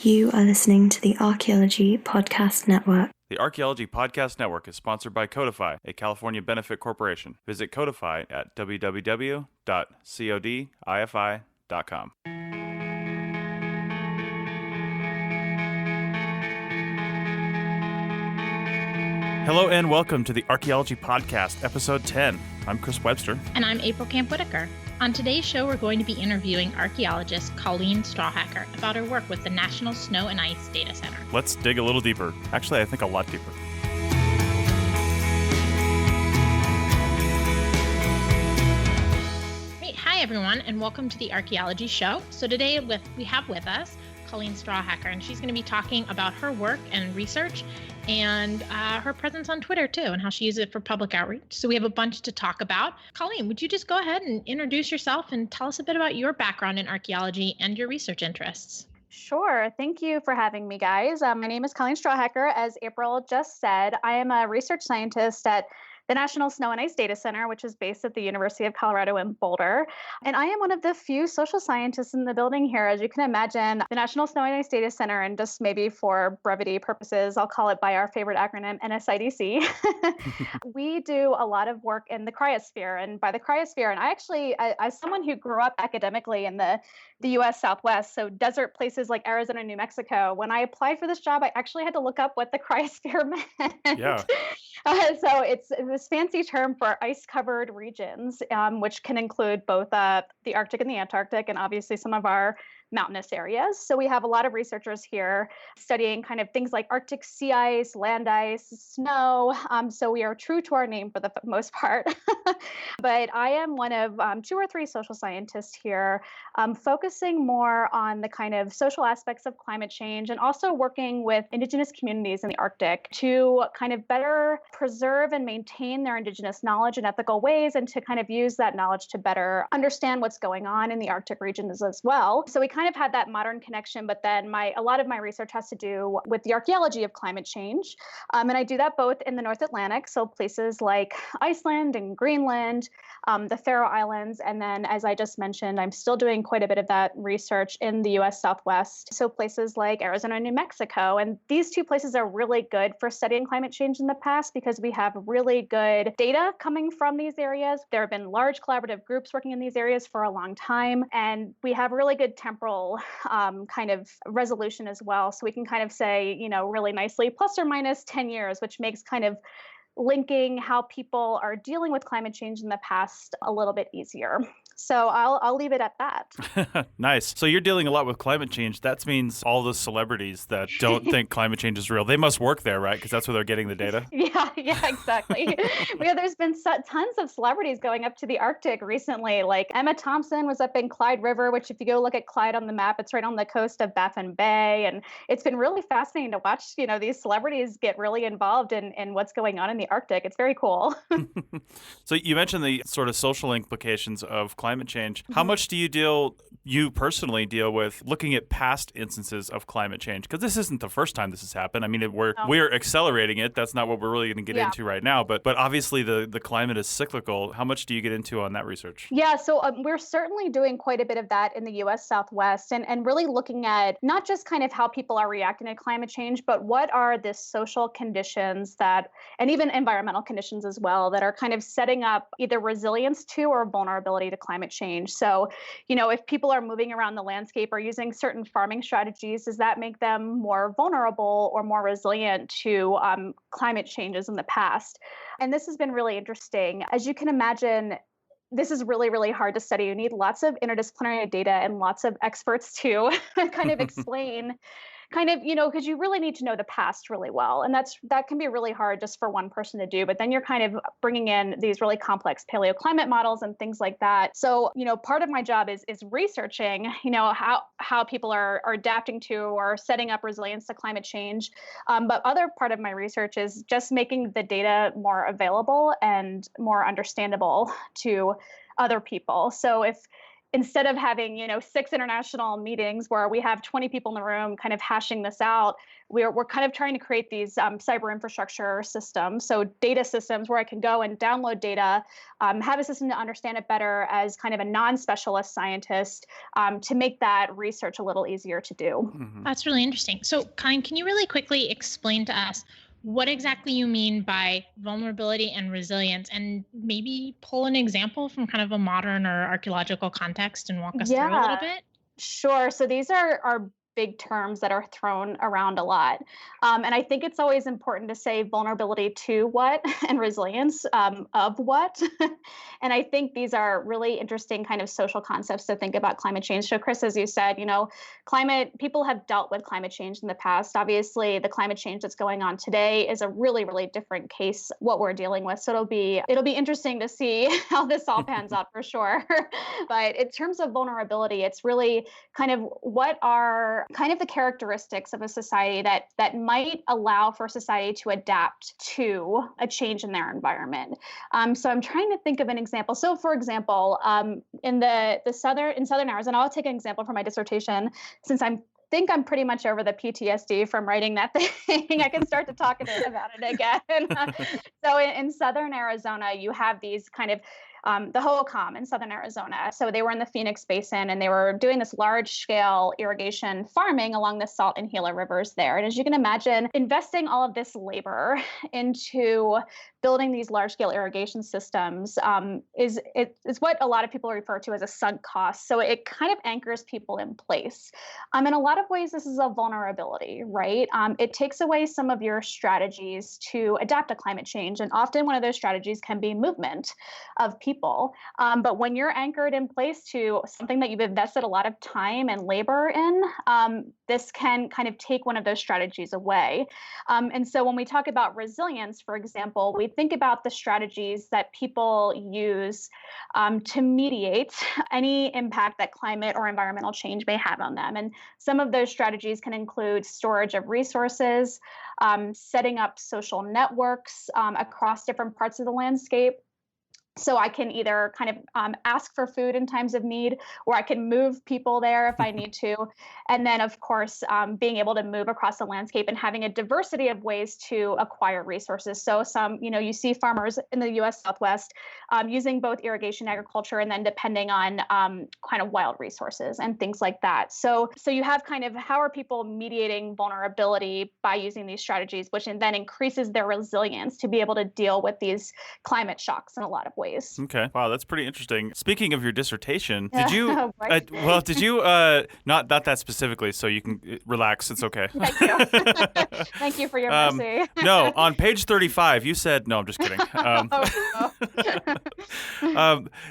You are listening to the Archaeology Podcast Network. The Archaeology Podcast Network is sponsored by Codify, a California benefit corporation. Visit Codify at www.codifi.com. Hello and welcome to the Archaeology Podcast, Episode 10. I'm Chris Webster. And I'm April Camp-Whitaker. On today's show, we're going to be interviewing archaeologist Colleen Strawhacker about her work with the National Snow and Ice Data Center. Let's dig a little deeper. Actually, I think a lot deeper. Great. Hi, everyone, and welcome to the Archaeology Show. So today we have with us Colleen Strawhacker, and she's going to be talking about her work and research and her presence on Twitter, too, and how she uses it for public outreach. So we have a bunch to talk about. Colleen, would you just go ahead and introduce yourself and tell us a bit about your background in archaeology and your research interests? Sure. Thank you for having me, guys. My name is Colleen Strawhacker. As April just said, I am a research scientist at the National Snow and Ice Data Center, which is based at the University of Colorado in Boulder. And I am one of the few social scientists in the building here. As you can imagine, the National Snow and Ice Data Center, and just maybe for brevity purposes, I'll call it by our favorite acronym, NSIDC. We do a lot of work in the cryosphere. And by the cryosphere, and I actually, as someone who grew up academically in the U.S. Southwest, so desert places like Arizona, New Mexico, when I applied for this job, I actually had to look up what the cryosphere meant. Yeah. So it's this fancy term for ice-covered regions, which can include both the Arctic and the Antarctic, and obviously some of our mountainous areas. So we have a lot of researchers here studying kind of things like Arctic sea ice, land ice, snow. So we are true to our name for the most part. But I am one of 2 or 3 social scientists here, focusing more on the kind of social aspects of climate change and also working with indigenous communities in the Arctic to kind of better preserve and maintain their indigenous knowledge in ethical ways, and to kind of use that knowledge to better understand what's going on in the Arctic regions as well. So we kind of had that modern connection, but then a lot of my research has to do with the archaeology of climate change. And I do that both in the North Atlantic, so places like Iceland and Greenland, the Faroe Islands, and then, as I just mentioned, I'm still doing quite a bit of that research in the U.S. Southwest, so places like Arizona and New Mexico. And these 2 places are really good for studying climate change in the past because we have really good data coming from these areas. There have been large collaborative groups working in these areas for a long time, and we have really good temporal kind of resolution as well. So we can kind of say, really nicely, plus or minus 10 years, which makes kind of linking how people are dealing with climate change in the past a little bit easier. So I'll leave it at that. Nice. So you're dealing a lot with climate change. That means all the celebrities that don't think climate change is real, they must work there, right? Because that's where they're getting the data. Yeah, exactly. There's been tons of celebrities going up to the Arctic recently. Like Emma Thompson was up in Clyde River, which if you go look at Clyde on the map, it's right on the coast of Baffin Bay. And it's been really fascinating to watch, these celebrities get really involved in what's going on in the Arctic. It's very cool. So you mentioned the sort of social implications of climate change. How much do you personally deal with looking at past instances of climate change? Because this isn't the first time this has happened. I mean, we're accelerating it. That's not what we're really going to get into right now. But obviously the climate is cyclical. How much do you get into on that research? Yeah, so we're certainly doing quite a bit of that in the U.S. Southwest, and really looking at not just kind of how people are reacting to climate change, but what are the social conditions and even environmental conditions as well, that are kind of setting up either resilience to or vulnerability to climate change. So, if people are moving around the landscape or using certain farming strategies, does that make them more vulnerable or more resilient to climate changes in the past? And this has been really interesting. As you can imagine, this is really, really hard to study. You need lots of interdisciplinary data and lots of experts to kind of explain because you really need to know the past really well. And that can be really hard just for one person to do. But then you're kind of bringing in these really complex paleoclimate models and things like that. So, part of my job is researching, how people are adapting to or setting up resilience to climate change. But other part of my research is just making the data more available and more understandable to other people. So if instead of having, 6 international meetings where we have 20 people in the room kind of hashing this out, we're kind of trying to create these cyber infrastructure systems. So data systems where I can go and download data, have a system to understand it better as kind of a non-specialist scientist, to make that research a little easier to do. Mm-hmm. That's really interesting. So, Colleen, can you really quickly explain to us what exactly you mean by vulnerability and resilience, and maybe pull an example from kind of a modern or archaeological context and walk us through a little bit? Sure. So these are big terms that are thrown around a lot. And I think it's always important to say vulnerability to what and resilience of what. And I think these are really interesting kind of social concepts to think about climate change. So Chris, as you said, people have dealt with climate change in the past. Obviously, the climate change that's going on today is a really, really different case, what we're dealing with. So it'll be interesting to see how this all pans out for sure. But in terms of vulnerability, it's really kind of what are kind of the characteristics of a society that might allow for society to adapt to a change in their environment. So I'm trying to think of an example. So for example, in southern Arizona, I'll take an example from my dissertation, since I'm pretty much over the PTSD from writing that thing. I can start to talk about it again. So in southern Arizona, you have these kind of the Hohokam in southern Arizona. So they were in the Phoenix Basin, and they were doing this large-scale irrigation farming along the Salt and Gila rivers there. And as you can imagine, investing all of this labor into building these large-scale irrigation systems is what a lot of people refer to as a sunk cost. So it kind of anchors people in place. In a lot of ways, this is a vulnerability, right? It takes away some of your strategies to adapt to climate change. And often one of those strategies can be movement of people. But when you're anchored in place to something that you've invested a lot of time and labor in, this can kind of take one of those strategies away. And so when we talk about resilience, for example, we think about the strategies that people use to mediate any impact that climate or environmental change may have on them. And some of those strategies can include storage of resources, setting up social networks across different parts of the landscape. So I can either kind of ask for food in times of need, or I can move people there if I need to. And then, of course, being able to move across the landscape and having a diversity of ways to acquire resources. So you see farmers in the U.S. Southwest using both irrigation, agriculture, and then depending on kind of wild resources and things like that. So you have kind of how are people mediating vulnerability by using these strategies, which then increases their resilience to be able to deal with these climate shocks in a lot of ways. Okay. Wow, that's pretty interesting. Speaking of your dissertation, did you, Right. not that specifically, so you can relax. It's okay. Thank you. Thank you for your mercy. No, on page 35, you said, no, I'm just kidding.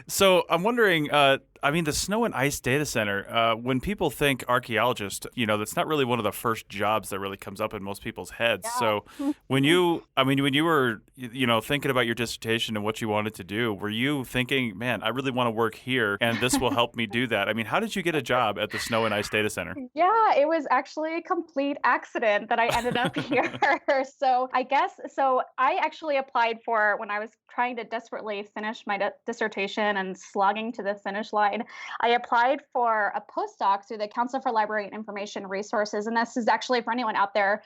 So I'm wondering, the Snow and Ice Data Center, when people think archaeologist, that's not really one of the first jobs that really comes up in most people's heads. Yeah. So when you were, thinking about your dissertation and what you wanted to do, were you thinking, man, I really want to work here and this will help me do that? How did you get a job at the Snow and Ice Data Center? Yeah, it was actually a complete accident that I ended up here. So I actually applied for, when I was trying to desperately finish my dissertation and slogging to the finish line, I applied for a postdoc through the Council for Library and Information Resources. And this is actually for anyone out there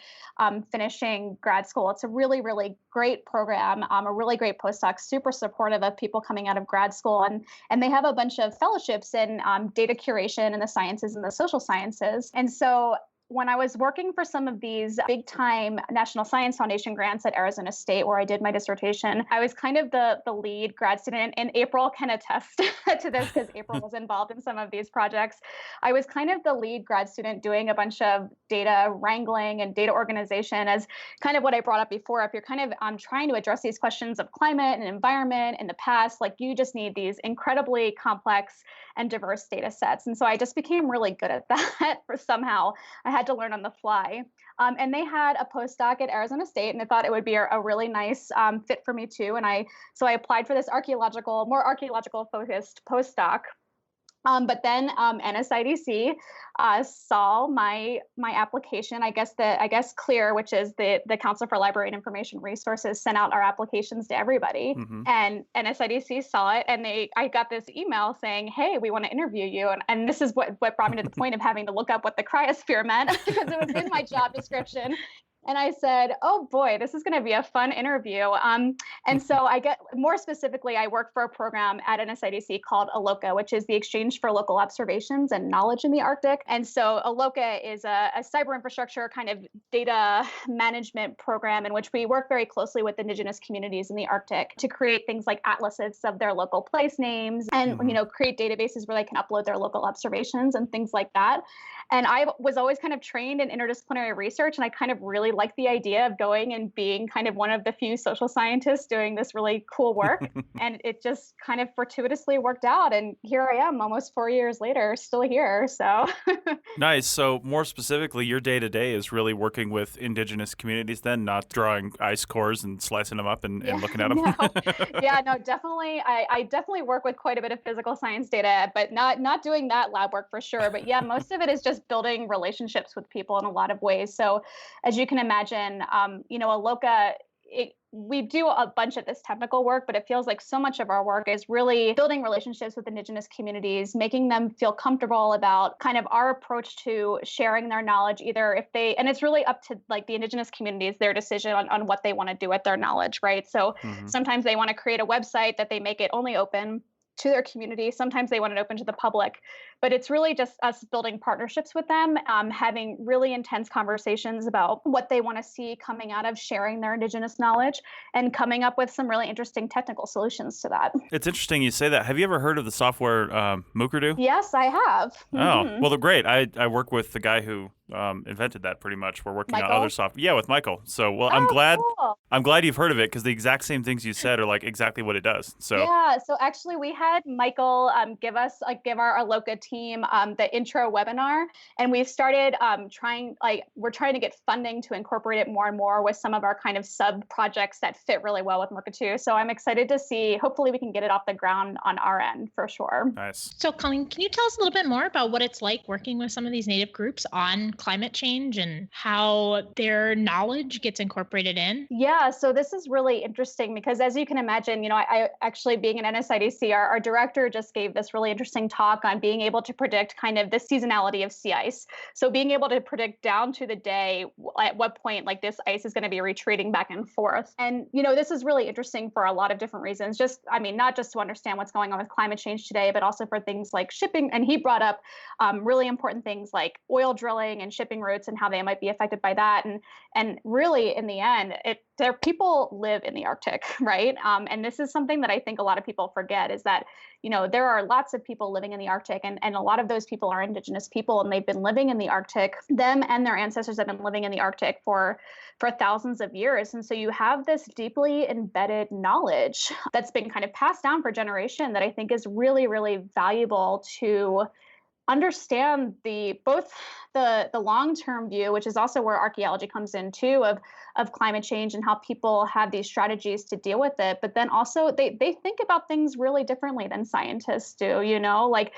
finishing grad school. It's a really, really great program, a really great postdoc, super supportive of people coming out of grad school. And they have a bunch of fellowships in data curation in the sciences and the social sciences. And so when I was working for some of these big time National Science Foundation grants at Arizona State, where I did my dissertation, I was kind of the lead grad student, and April can attest to this because April was involved in some of these projects. I was kind of the lead grad student doing a bunch of data wrangling and data organization, as kind of what I brought up before. If you're kind of trying to address these questions of climate and environment in the past, like you just need these incredibly complex and diverse data sets. And so I just became really good at that somehow. I had to learn on the fly. And they had a postdoc at Arizona State, and I thought it would be a really nice fit for me too. And so I applied for this more archaeological focused postdoc. But then NSIDC saw my application. I guess CLEAR, which is the Council for Library and Information Resources, sent out our applications to everybody, and NSIDC saw it, and I got this email saying, "Hey, we want to interview you." And this is what brought me to the point of having to look up what the cryosphere meant because it was in my job description. And I said, "Oh boy, this is going to be a fun interview." And so more specifically, I work for a program at NSIDC called ALOCA, which is the Exchange for Local Observations and Knowledge in the Arctic. And so ALOCA is a cyber infrastructure kind of data management program in which we work very closely with indigenous communities in the Arctic to create things like atlases of their local place names and create databases where they can upload their local observations and things like that. And I was always kind of trained in interdisciplinary research, and I kind of really liked the idea of going and being kind of one of the few social scientists doing this really cool work. And it just kind of fortuitously worked out. And here I am almost 4 years later, still here. So Nice. So more specifically, your day-to-day is really working with indigenous communities then, not drawing ice cores and slicing them up and looking at them? No, definitely. I definitely work with quite a bit of physical science data, but not doing that lab work for sure. But yeah, most of it is just building relationships with people in a lot of ways. So as you can imagine, ALOCA, we do a bunch of this technical work, but it feels like so much of our work is really building relationships with indigenous communities, making them feel comfortable about kind of our approach to sharing their knowledge, and it's really up to like the indigenous communities, their decision on what they want to do with their knowledge, right? So sometimes they want to create a website that they make it only open to their community. Sometimes they want it open to the public, but it's really just us building partnerships with them, having really intense conversations about what they want to see coming out of sharing their indigenous knowledge and coming up with some really interesting technical solutions to that. It's interesting you say that. Have you ever heard of the software Mukerdoo? Yes, I have. Oh, well, they're great. I work with the guy who invented that pretty much. We're working on other software. Yeah, with Michael. So, well, I'm glad. Cool. I'm glad you've heard of it because the exact same things you said are like exactly what it does. So yeah. So actually, we had Michael give our ALOCA team the intro webinar, and we've started we're trying to get funding to incorporate it more and more with some of our kind of sub projects that fit really well with Mukerdoo. So I'm excited to see. Hopefully, we can get it off the ground on our end for sure. Nice. So, Colleen, can you tell us a little bit more about what it's like working with some of these native groups on climate change and how their knowledge gets incorporated in? Yeah, so this is really interesting because as you can imagine, I actually being an NSIDC, our director just gave this really interesting talk on being able to predict kind of the seasonality of sea ice. So being able to predict down to the day at what point like this ice is going to be retreating back and forth. And, this is really interesting for a lot of different reasons. Not just to understand what's going on with climate change today, but also for things like shipping. And he brought up really important things like oil drilling and shipping routes and how they might be affected by that. And really, in the end, their people live in the Arctic, right? And this is something that I think a lot of people forget is that, there are lots of people living in the Arctic, and a lot of those people are indigenous people, and they've been living in the Arctic. Them and their ancestors have been living in the Arctic for thousands of years. And so you have this deeply embedded knowledge that's been kind of passed down for generation that I think is really, really valuable to understand both the long-term view, which is also where archaeology comes in too, of climate change and how people have these strategies to deal with it. But then also they think about things really differently than scientists do, like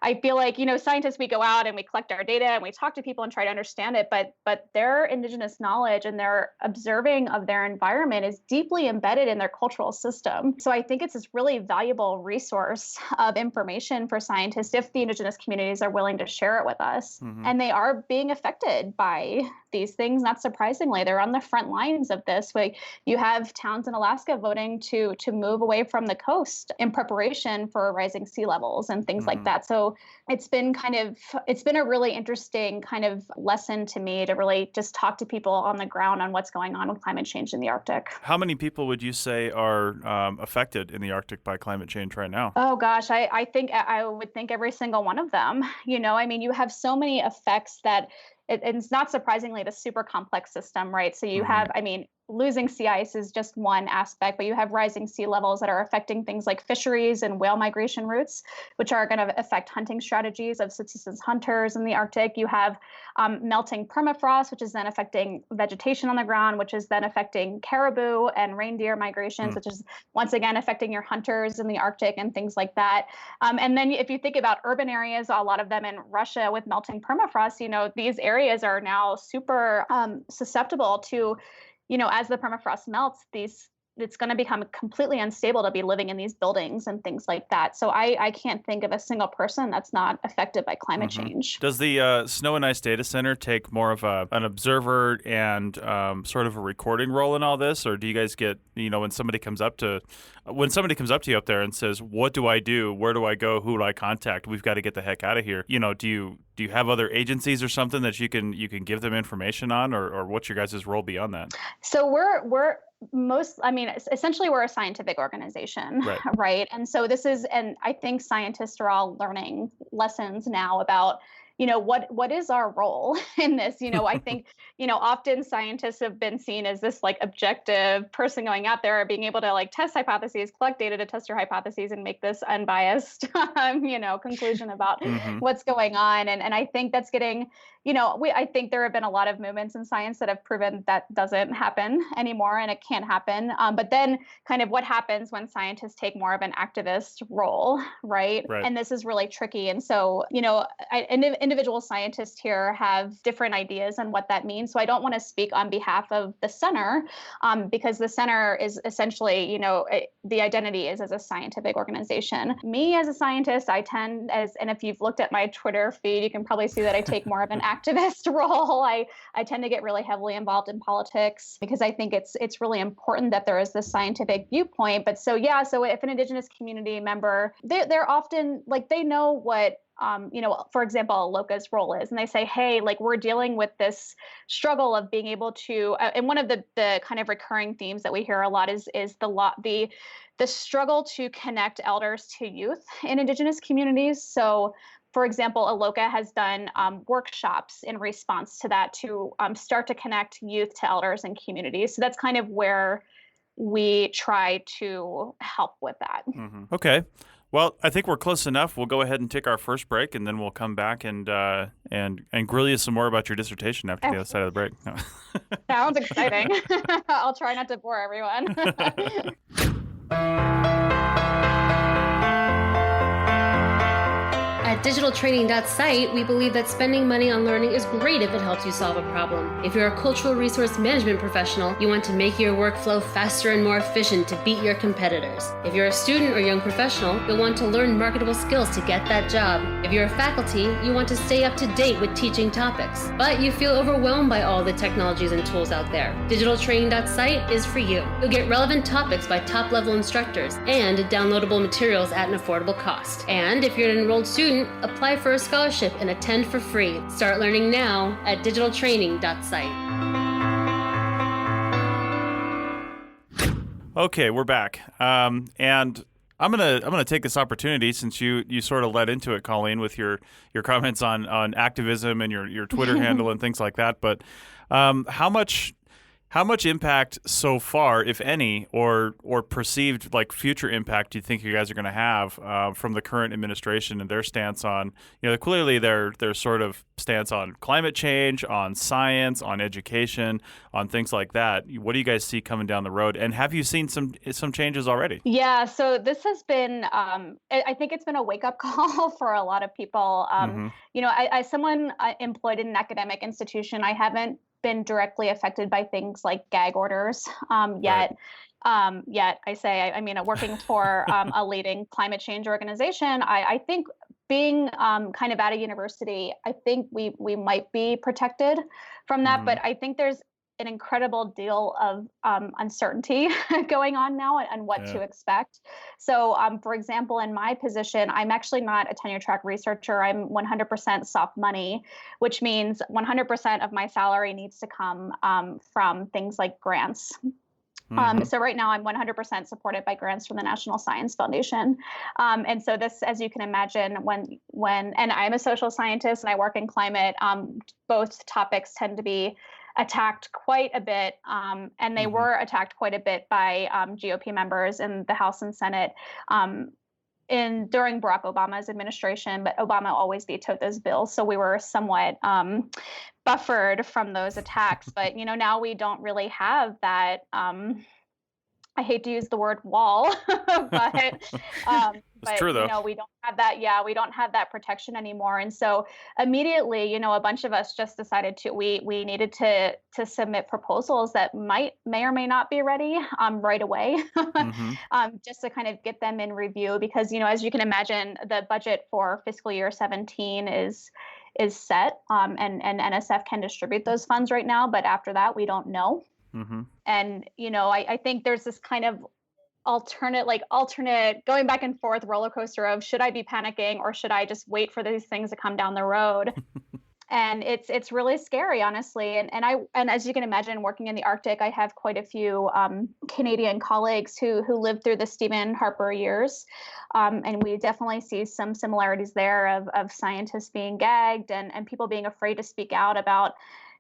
I feel like, scientists, we go out and we collect our data and we talk to people and try to understand it, but their indigenous knowledge and their observing of their environment is deeply embedded in their cultural system. So I think it's this really valuable resource of information for scientists if the indigenous communities are willing to share it with us. And they are being affected by these things, not surprisingly. They're on the front lines of this. You have towns in Alaska voting to move away from the coast in preparation for rising sea levels and things like that. So it's been a really interesting kind of lesson to me to really just talk to people on the ground on what's going on with climate change in the Arctic. How many people would you say are affected in the Arctic by climate change right now? Oh gosh, I think I would think every single one of them. You have so many effects that it's not surprisingly a super complex system, right? So you have, losing sea ice is just one aspect, but you have rising sea levels that are affecting things like fisheries and whale migration routes, which are going to affect hunting strategies of subsistence hunters in the Arctic. You have melting permafrost, which is then affecting vegetation on the ground, which is then affecting caribou and reindeer migrations, which is once again affecting your hunters in the Arctic and things like that. And then if you think about urban areas, a lot of them in Russia with melting permafrost, these areas are now super susceptible to, as the permafrost melts, it's going to become completely unstable to be living in these buildings and things like that. So I can't think of a single person that's not affected by climate change. Does the Snow and Ice Data Center take more of an observer and sort of a recording role in all this, or do you guys get, when somebody comes up to you up there and says, "What do I do? Where do I go? Who do I contact? We've got to get the heck out of here." Do you have other agencies or something that you can give them information on, or what's your guys' role beyond that? So essentially we're a scientific organization, right? And so and I think scientists are all learning lessons now about, what is our role in this? I think, often scientists have been seen as this like objective person going out there, being able to like test hypotheses, collect data to test your hypotheses and make this unbiased, conclusion about what's going on. And I think that's getting, I think there have been a lot of movements in science that have proven that doesn't happen anymore and it can't happen. But then kind of what happens when scientists take more of an activist role, right? And this is really tricky. And so, individual scientists here have different ideas on what that means. So I don't want to speak on behalf of the center because the center is essentially, the identity is as a scientific organization. Me as a scientist, and if you've looked at my Twitter feed, you can probably see that I take more of an activist role. I tend to get really heavily involved in politics because I think it's really important that there is this scientific viewpoint. But so if an Indigenous community member, they're often like, they know what for example, Loca's role is, and they say, hey, like we're dealing with this struggle of being able to, and one of the kind of recurring themes that we hear a lot is the struggle to connect elders to youth in Indigenous communities. So, for example, Aloka has done workshops in response to that to start to connect youth to elders and communities. So that's kind of where we try to help with that. Okay. Well, I think we're close enough. We'll go ahead and take our first break, and then we'll come back and grill you some more about your dissertation after the other side of the break. No. Sounds exciting. I'll try not to bore everyone. At digitaltraining.site, we believe that spending money on learning is great if it helps you solve a problem. If you're a cultural resource management professional, you want to make your workflow faster and more efficient to beat your competitors. If you're a student or young professional, you'll want to learn marketable skills to get that job. If you're a faculty, you want to stay up to date with teaching topics, but you feel overwhelmed by all the technologies and tools out there. Digitaltraining.site is for you. You'll get relevant topics by top-level instructors and downloadable materials at an affordable cost. And if you're an enrolled student, apply for a scholarship and attend for free. Start learning now at digitaltraining.site. Okay, we're back. And I'm gonna take this opportunity, since you sort of led into it, Colleen, with your comments on activism and your Twitter handle and things like that. But how much impact so far, if any, or perceived like future impact, do you think you guys are going to have from the current administration and their stance on, clearly their sort of stance on climate change, on science, on education, on things like that? What do you guys see coming down the road? And have you seen some changes already? Yeah, so this has been, I think it's been a wake-up call for a lot of people. As someone employed in an academic institution, I haven't been directly affected by things like gag orders yet. Yet I say, working for a leading climate change organization, I think being kind of at a university, I think we might be protected from that. But I think there's an incredible deal of uncertainty going on now and what to expect. So, for example, in my position, I'm actually not a tenure track researcher. I'm 100% soft money, which means 100% of my salary needs to come from things like grants. So right now I'm 100% supported by grants from the National Science Foundation. And so this, as you can imagine, and I'm a social scientist and I work in climate, both topics tend to be attacked quite a bit, and they were attacked quite a bit by GOP members in the House and Senate. During Barack Obama's administration, but Obama always vetoed those bills, so we were somewhat buffered from those attacks. But now we don't really have that. I hate to use the word wall, but it's true though. We don't have that. Yeah, we don't have that protection anymore. And so immediately, a bunch of us just decided we needed to submit proposals that may or may not be ready right away, just to kind of get them in review. Because as you can imagine, the budget for fiscal year 17 is set, and NSF can distribute those funds right now, but after that, we don't know. And, I think there's this kind of alternate going back and forth roller coaster of, should I be panicking or should I just wait for these things to come down the road? And it's really scary, honestly. And as you can imagine, working in the Arctic, I have quite a few Canadian colleagues who lived through the Stephen Harper years. And we definitely see some similarities there of scientists being gagged and people being afraid to speak out about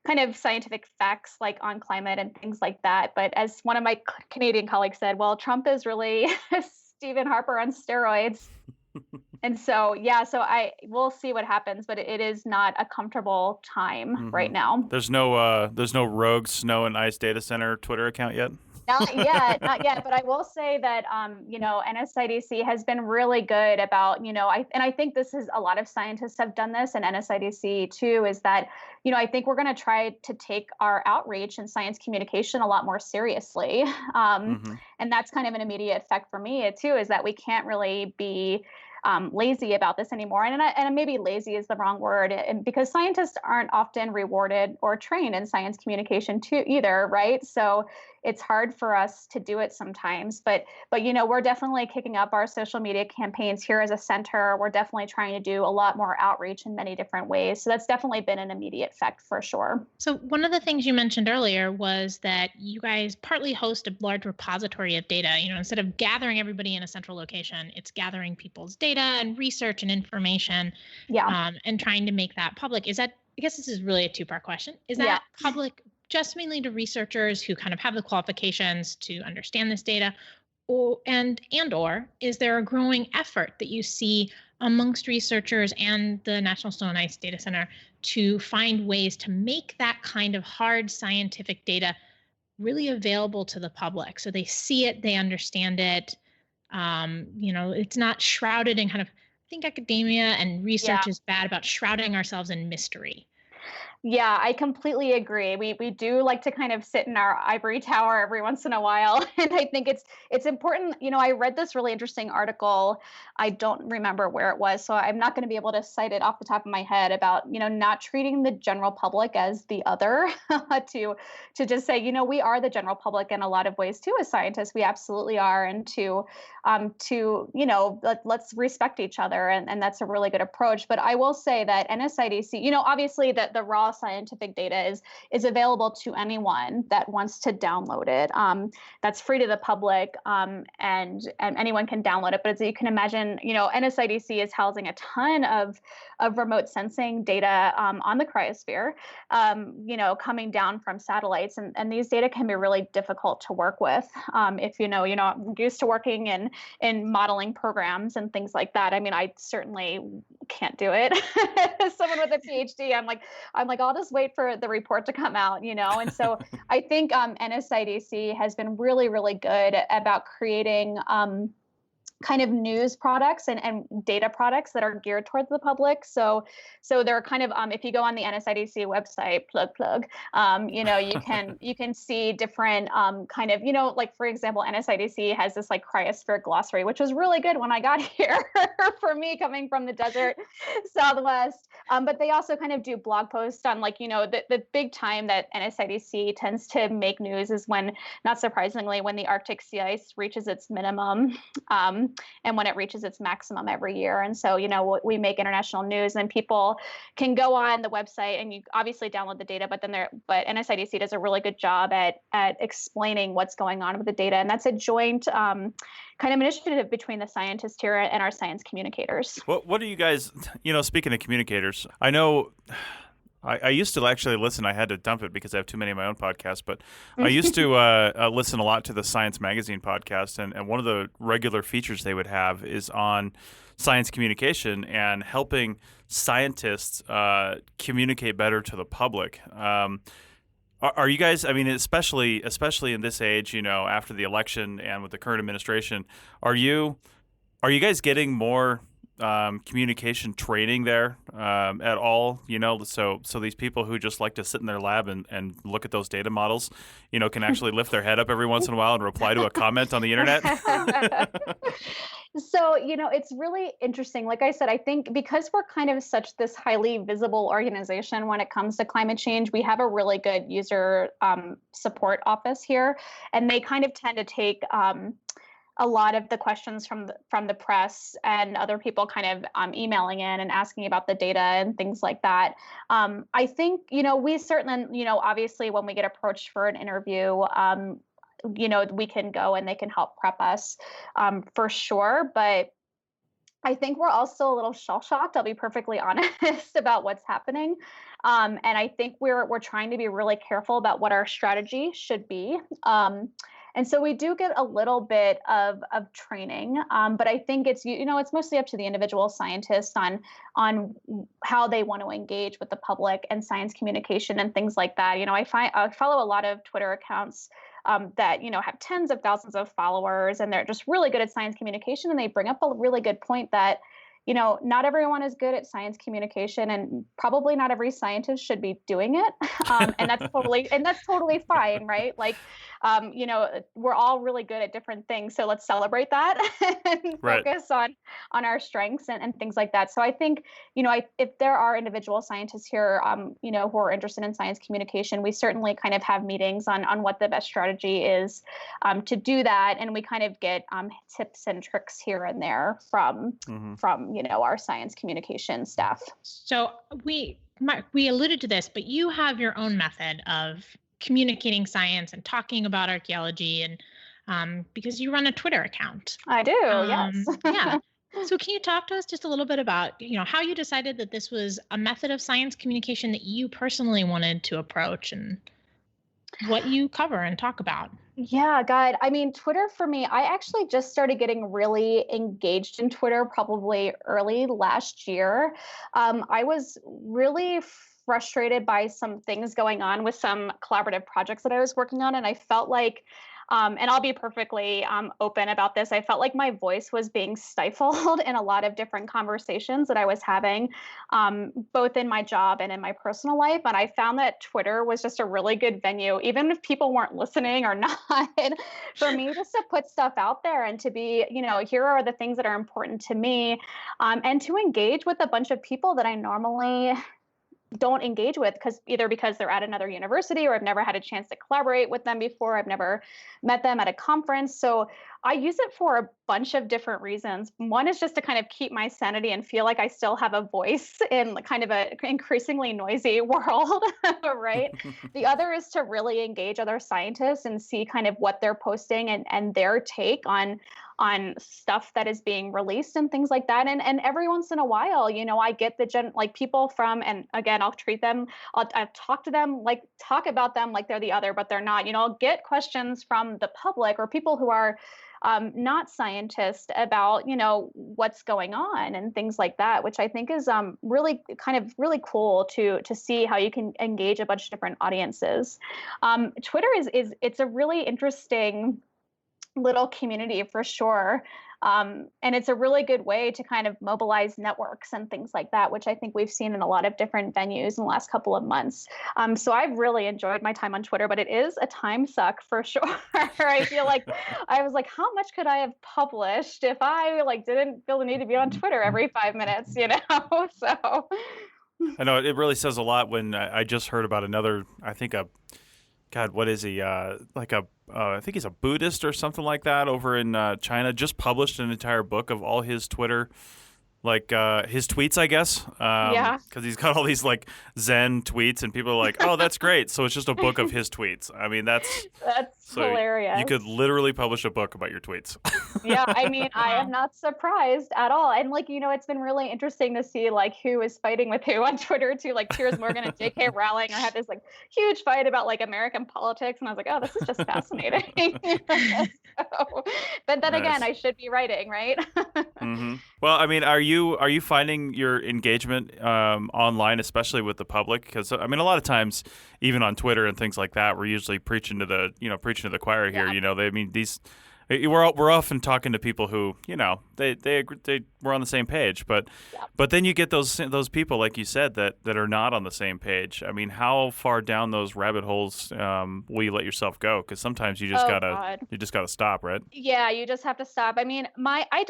kind of scientific facts like on climate and things like that. But as one of my Canadian colleagues said, well, Trump is really Stephen Harper on steroids. And so, we'll see what happens, but it is not a comfortable time right now. There's no rogue snow and ice data center Twitter account yet? Not yet. But I will say that, NSIDC has been really good about, I think this is, a lot of scientists have done this, and NSIDC too, is that, I think we're going to try to take our outreach and science communication a lot more seriously. And that's kind of an immediate effect for me too, is that we can't really be lazy about this anymore. And maybe lazy is the wrong word, because scientists aren't often rewarded or trained in science communication too either, right? So it's hard for us to do it sometimes, but we're definitely kicking up our social media campaigns here as a center. We're definitely trying to do a lot more outreach in many different ways. So that's definitely been an immediate effect for sure. So one of the things you mentioned earlier was that you guys partly host a large repository of data. Instead of gathering everybody in a central location, it's gathering people's data and research and information, and trying to make that public. I guess this is really a two-part question. Is that public just mainly to researchers who kind of have the qualifications to understand this data, or is there a growing effort that you see amongst researchers and the National Snow and Ice Data Center to find ways to make that kind of hard scientific data really available to the public, so they see it, they understand it? It's not shrouded in kind of, I think academia and research is bad about shrouding ourselves in mystery. Yeah, I completely agree. We do like to kind of sit in our ivory tower every once in a while. And I think it's important. I read this really interesting article. I don't remember where it was, so I'm not going to be able to cite it off the top of my head, about, not treating the general public as the other, to just say, we are the general public in a lot of ways too, as scientists. We absolutely are. And let's respect each other. And that's a really good approach. But I will say that NSIDC, obviously the raw scientific data is available to anyone that wants to download it. That's free to the public, and anyone can download it. But as you can imagine, NSIDC is housing a ton of remote sensing data on the cryosphere, coming down from satellites, and these data can be really difficult to work with if you're not used to working in modeling programs and things like that. I mean, I certainly can't do it. As someone with a PhD, I'm like, I'll just wait for the report to come out, And so I think NSIDC has been really, really good about creating kind of news products and data products that are geared towards the public. So they're kind of, if you go on the NSIDC website, plug, you can see different kind of, like for example, NSIDC has this like cryosphere glossary, which was really good when I got here for me coming from the desert Southwest. But they also kind of do blog posts on the big time that NSIDC tends to make news is when, not surprisingly, when the Arctic sea ice reaches its minimum. And when it reaches its maximum every year. And so, we make international news, and people can go on the website and you obviously download the data, but NSIDC does a really good job at explaining what's going on with the data. And that's a joint kind of initiative between the scientists here and our science communicators. What do you guys, speaking of communicators, I know I used to actually listen. I had to dump it because I have too many of my own podcasts. But I used to listen a lot to the Science Magazine podcast, and one of the regular features they would have is on science communication and helping scientists communicate better to the public. Are you guys? I mean, especially in this age, after the election and with the current administration, are you guys getting more communication training there at all? So these people who just like to sit in their lab and look at those data models, can actually lift their head up every once in a while and reply to a comment on the internet. So, it's really interesting. Like I said, I think because we're kind of this highly visible organization when it comes to climate change, we have a really good user support office here, and they kind of tend to take a lot of the questions from the press and other people kind of emailing in and asking about the data and things like that. I think, we certainly, obviously when we get approached for an interview, we can go and they can help prep us for sure. But I think we're also a little shell-shocked, I'll be perfectly honest, about what's happening. And I think we're trying to be really careful about what our strategy should be. And so we do get a little bit of training, but I think it's mostly up to the individual scientist on how they want to engage with the public and science communication and things like that. I follow a lot of Twitter accounts that have tens of thousands of followers, and they're just really good at science communication, and they bring up a really good point that not everyone is good at science communication, and probably not every scientist should be doing it. And that's totally fine, right? Like, we're all really good at different things. So let's celebrate that and focus on our strengths and things like that. So I think, if there are individual scientists here, who are interested in science communication, we certainly kind of have meetings on what the best strategy is to do that. And we kind of get tips and tricks here and there from our science communication staff. So we alluded to this, but you have your own method of communicating science and talking about archaeology, and because you run a Twitter account. I do, yes. Yeah. So can you talk to us just a little bit about, how you decided that this was a method of science communication that you personally wanted to approach, and what you cover and talk about? Yeah, God. I mean, Twitter for me, I actually just started getting really engaged in Twitter probably early last year. I was really frustrated by some things going on with some collaborative projects that I was working on. And I felt like, and I'll be perfectly open about this, I felt like my voice was being stifled in a lot of different conversations that I was having, both in my job and in my personal life. And I found that Twitter was just a really good venue, even if people weren't listening or not, for me just to put stuff out there and to be, here are the things that are important to me, and to engage with a bunch of people that I normally don't engage with, because they're at another university, or I've never had a chance to collaborate with them before. I've never met them at a conference. So I use it for a bunch of different reasons. One is just to kind of keep my sanity and feel like I still have a voice in kind of an increasingly noisy world, right? The other is to really engage other scientists and see kind of what they're posting and their take on stuff that is being released and things like that. And every once in a while, I get people from, and again, I'll talk to them, talk about them like they're the other, but they're not. I'll get questions from the public or people who are not scientists about, what's going on and things like that, which I think is really cool to see how you can engage a bunch of different audiences. Twitter it's a really interesting little community for sure. And it's a really good way to kind of mobilize networks and things like that, which I think we've seen in a lot of different venues in the last couple of months. So I've really enjoyed my time on Twitter, but it is a time suck for sure. I feel like I was like, how much could I have published if I didn't feel the need to be on Twitter every 5 minutes, So I know it really says a lot when I just heard about another, I think what is he? I think he's a Buddhist or something like that over in China. Just published an entire book of all his Twitter like his tweets, I guess. Yeah. Because he's got all these like Zen tweets, and people are like, "Oh, that's great." So it's just a book of his tweets. I mean, that's hilarious. You could literally publish a book about your tweets. Yeah, I mean, I am not surprised at all. And like, it's been really interesting to see like who is fighting with who on Twitter too. Like Piers Morgan and J.K. Rowling are had this like huge fight about like American politics, and I was like, oh, this is just fascinating. But then again, I should be writing, right? Mm-hmm. Well, I mean, are you finding your engagement online, especially with the public? Because I mean, a lot of times, even on Twitter and things like that, we're usually preaching to the choir here. We're often talking to people who they were on the same page, but then you get those people, like you said, that are not on the same page. I mean, how far down those rabbit holes will you let yourself go? Because sometimes you just gotta stop, right? Yeah, you just have to stop. I mean, I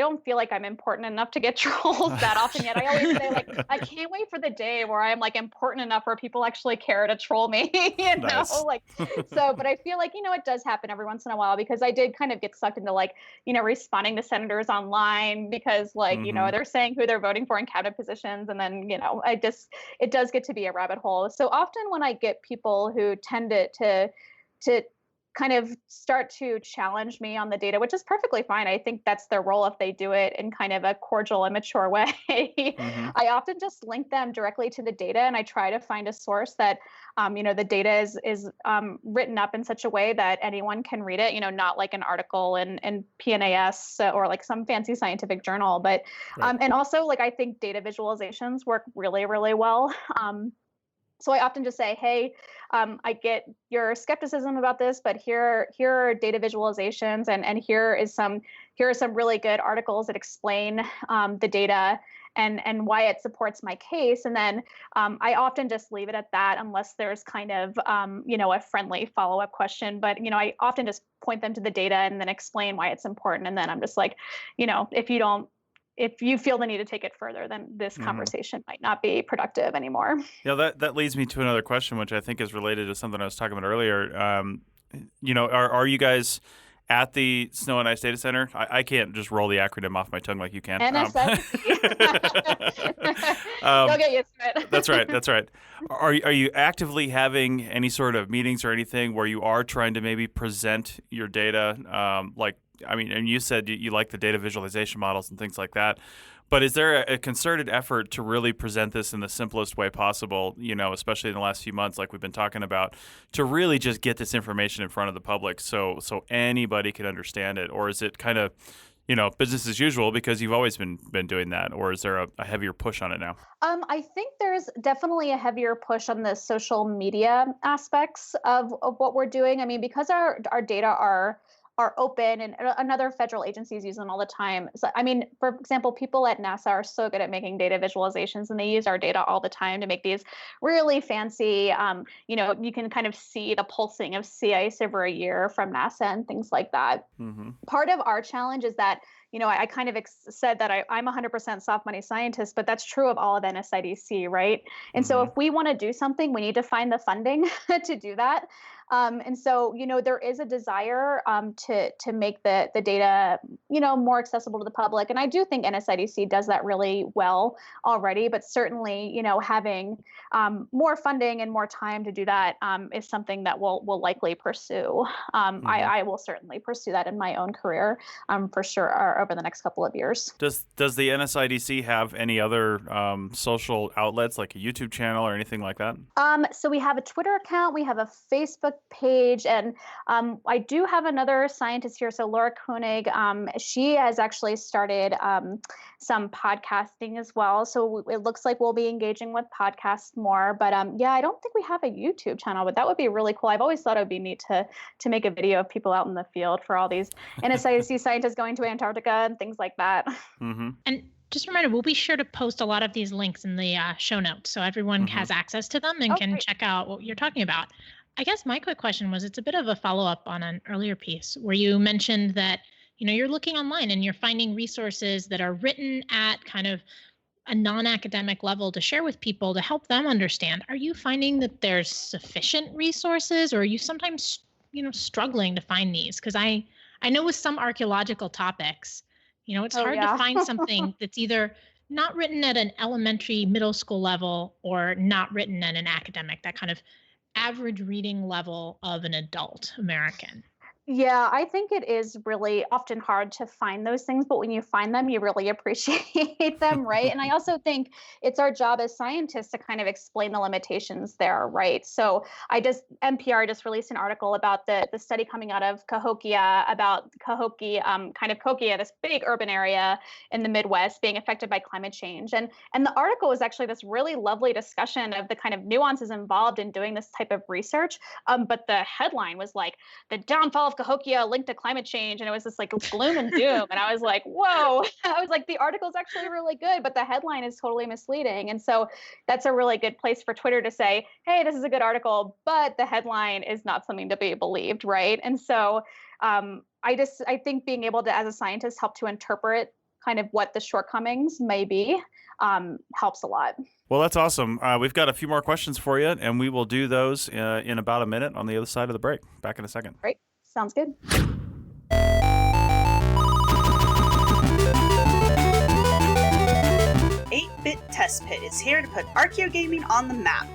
don't feel like I'm important enough to get trolls that often yet. I always say like, I can't wait for the day where I'm like important enough where people actually care to troll me, Nice. But I feel like, it does happen every once in a while, because I did kind of get sucked into like, responding to senators online because like, they're saying who they're voting for in cabinet positions. And then, it does get to be a rabbit hole. So often when I get people who tend to kind of start to challenge me on the data, which is perfectly fine. I think that's their role if they do it in kind of a cordial and mature way. Mm-hmm. I often just link them directly to the data, and I try to find a source that, the data is written up in such a way that anyone can read it, not like an article in PNAS or like some fancy scientific journal. But, right. And also like, I think data visualizations work really, really well. So I often just say, hey, I get your skepticism about this, but here are data visualizations, and here are some really good articles that explain the data and why it supports my case. And then I often just leave it at that, unless there's kind of a friendly follow-up question. But I often just point them to the data and then explain why it's important. And then I'm just like, if you feel the need to take it further, then this conversation might not be productive anymore. Yeah, that leads me to another question, which I think is related to something I was talking about earlier. Are you guys at the Snow and Ice Data Center? I can't just roll the acronym off my tongue like you can. NSIC. You'll get used to it. That's right. Are you actively having any sort of meetings or anything where you are trying to maybe present your data? And you said you like the data visualization models and things like that. But is there a concerted effort to really present this in the simplest way possible, especially in the last few months, like we've been talking about, to really just get this information in front of the public so anybody can understand it? Or is it kind of, business as usual because you've always been doing that? Or is there a heavier push on it now? I think there's definitely a heavier push on the social media aspects of what we're doing. I mean, because our data are open and other federal agencies use them all the time. So, I mean, for example, people at NASA are so good at making data visualizations, and they use our data all the time to make these really fancy, you can kind of see the pulsing of sea ice over a year from NASA and things like that. Mm-hmm. Part of our challenge is that, I kind of said that I'm 100% soft money scientist, but that's true of all of NSIDC, right? And so if we want to do something, we need to find the funding to do that. And so, there is a desire to make the data, more accessible to the public. And I do think NSIDC does that really well already, but certainly, having more funding and more time to do that is something that we'll likely pursue. I will certainly pursue that in my own career for sure over the next couple of years. Does the NSIDC have any other social outlets like a YouTube channel or anything like that? So we have a Twitter account, we have a Facebook page, and I do have another scientist here. So Laura Koenig, she has actually started some podcasting as well. So it looks like we'll be engaging with podcasts more. But I don't think we have a YouTube channel, but that would be really cool. I've always thought it would be neat to make a video of people out in the field for all these NSIC scientists going to Antarctica and things like that. Mm-hmm. And just a reminder, we'll be sure to post a lot of these links in the show notes so everyone has access to them and can check out what you're talking about. I guess my quick question was, it's a bit of a follow-up on an earlier piece where you mentioned that, you're looking online and you're finding resources that are written at kind of a non-academic level to share with people to help them understand. Are you finding that there's sufficient resources, or are you sometimes, struggling to find these? Because I know with some archaeological topics, It's hard to find something that's either not written at an elementary, middle school level or not written at an academic, that kind of average reading level of an adult American. Yeah, I think it is really often hard to find those things, but when you find them, you really appreciate them, right? And I also think it's our job as scientists to kind of explain the limitations there, right? So NPR just released an article about the study coming out of Cahokia, about Cahokia, this big urban area in the Midwest being affected by climate change. And the article was actually this really lovely discussion of the kind of nuances involved in doing this type of research. But the headline was like, the downfall of Cahokia linked to climate change, and it was this like gloom and doom, and I was like, whoa. I was like, the article's actually really good, but the headline is totally misleading. And so that's a really good place for Twitter to say, hey, this is a good article, but the headline is not something to be believed, right? And so I think being able to, as a scientist, help to interpret kind of what the shortcomings may be helps a lot. Well, that's awesome. We've got a few more questions for you, and we will do those in about a minute on the other side of the break. Back in a second. Great. Sounds good. 8-Bit Test Pit is here to put archaeogaming on the map.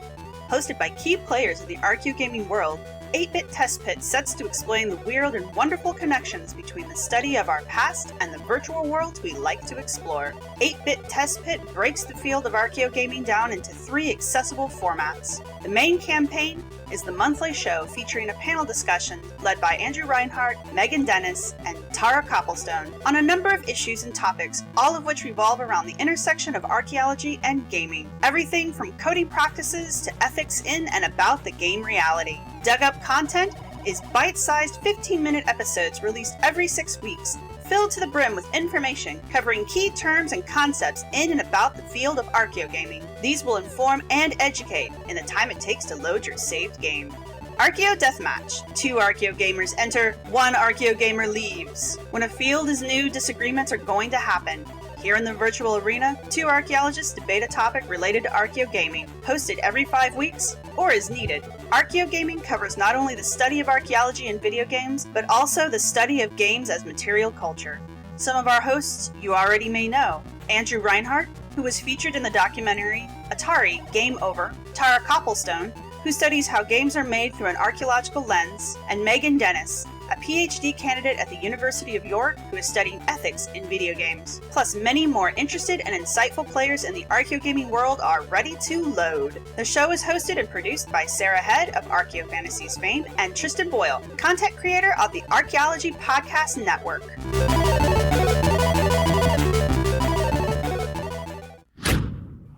Hosted by key players of the archaeogaming world, 8-Bit Test Pit sets to explain the weird and wonderful connections between the study of our past and the virtual worlds we like to explore. 8-Bit Test Pit breaks the field of archaeogaming down into 3 accessible formats. The main campaign is the monthly show featuring a panel discussion led by Andrew Reinhardt, Megan Dennis, and Tara Copplestone on a number of issues and topics, all of which revolve around the intersection of archaeology and gaming. Everything from coding practices to ethics in and about the game reality. Dug Up content is bite-sized 15-minute episodes released every 6 weeks, filled to the brim with information covering key terms and concepts in and about the field of archaeogaming. These will inform and educate in the time it takes to load your saved game. Archeo Deathmatch. 2 archaeogamers enter, 1 archaeogamer leaves. When a field is new, disagreements are going to happen. Here in the virtual arena, 2 archaeologists debate a topic related to archaeogaming, hosted every 5 weeks, or as needed. Archaeogaming covers not only the study of archaeology in video games, but also the study of games as material culture. Some of our hosts you already may know. Andrew Reinhardt, who was featured in the documentary Atari Game Over, Tara Copplestone, who studies how games are made through an archaeological lens, and Megan Dennis, a PhD candidate at the University of York who is studying ethics in video games. Plus, many more interested and insightful players in the archaeogaming world are ready to load. The show is hosted and produced by Sarah Head of Archaeofantasies fame and Tristan Boyle, content creator of the Archaeology Podcast Network.